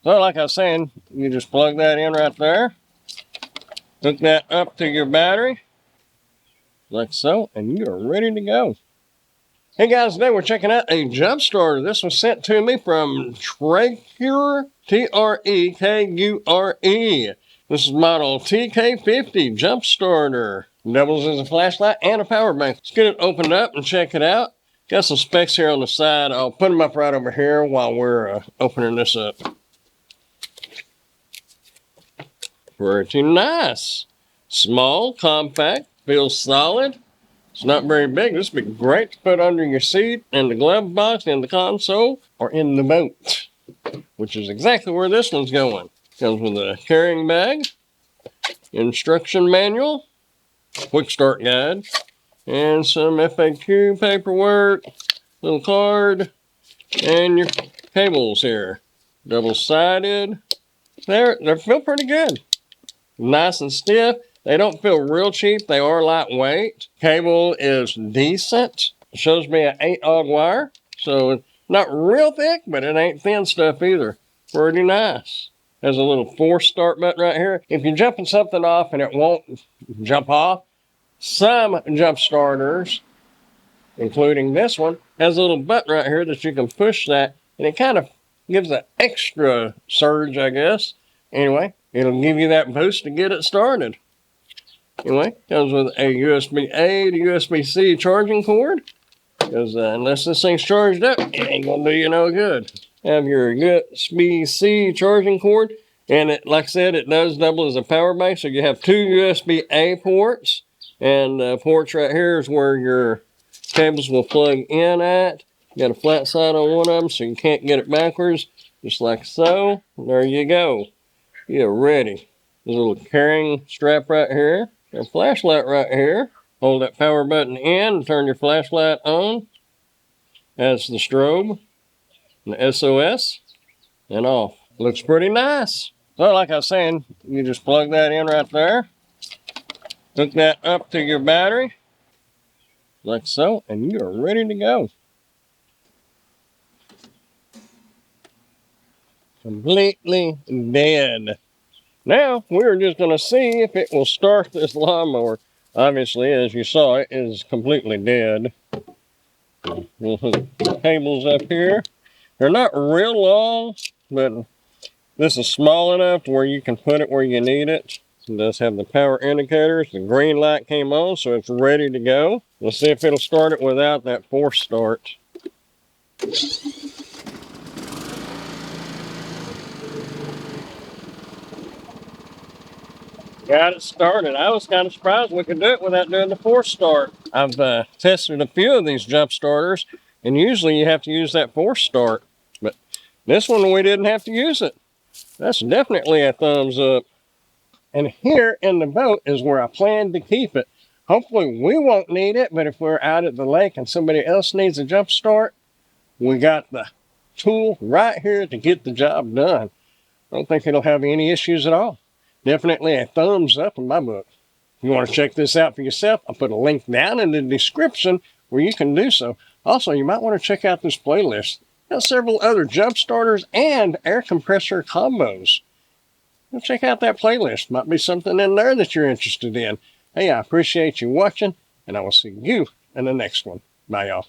So like I was saying, you just plug that in right there. Hook that up to your battery, like so, and you are ready to go. Hey guys, today we're checking out a jump starter. This was sent to me from TREKURE, T-R-E-K-U-R-E. This is model TK50 jump starter. Doubles as a flashlight and a power bank. Let's get it opened up and check it out. Got some specs here on the side. I'll put them up right over here while we're opening this up. Pretty nice. Small, compact, feels solid. It's not very big. This would be great to put under your seat, in the glove box, in the console, or in the boat, which is exactly where this one's going. Comes with a carrying bag, instruction manual, quick start guide, and some FAQ paperwork, little card, and your cables here. Double-sided. They feel pretty good. Nice and stiff. They don't feel real cheap. They are lightweight. Cable is decent. It shows me an 8-aught wire. So it's not real thick, but it ain't thin stuff either. Pretty nice. There's a little force start button right here. If you're jumping something off and it won't jump off, some jump starters, including this one, has a little button right here that you can push that, and it kind of gives an extra surge, I guess. Anyway, it'll give you that boost to get it started. Anyway, comes with a USB-A to USB-C charging cord. Because unless this thing's charged up, it ain't going to do you no good. Have your USB-C charging cord. And it, like I said, it does double as a power bank. So you have two USB-A ports. And the ports right here is where your cables will plug in at. You got a flat side on one of them so you can't get it backwards. Just like so. There you go. You're ready. There's a little carrying strap right here. A flashlight right here. Hold that power button in and turn your flashlight on. That's the strobe, the SOS, and off. Looks pretty nice. So like I was saying, you just plug that in right there. Hook that up to your battery, like so, and you are ready to go. Completely dead. Now, we're just going to see if it will start this lawnmower. Obviously, as you saw, it is completely dead. We'll hook the cables up here. They're not real long, but this is small enough to where you can put it where you need it. It does have the power indicators. The green light came on, so it's ready to go. We'll see if it'll start it without that force start. Got it started. I was kind of surprised we could do it without doing the force start. I've tested a few of these jump starters, and usually you have to use that force start. But this one, we didn't have to use it. That's definitely a thumbs up. And here in the boat is where I plan to keep it. Hopefully we won't need it, but if we're out at the lake and somebody else needs a jump start, we got the tool right here to get the job done. I don't think it'll have any issues at all. Definitely a thumbs up in my book. If you want to check this out for yourself, I'll put a link down in the description where you can do so. Also, you might want to check out this playlist. Got several other jump starters and air compressor combos. Go check out that playlist. Might be something in there that you're interested in. Hey, I appreciate you watching, and I will see you in the next one. Bye, y'all.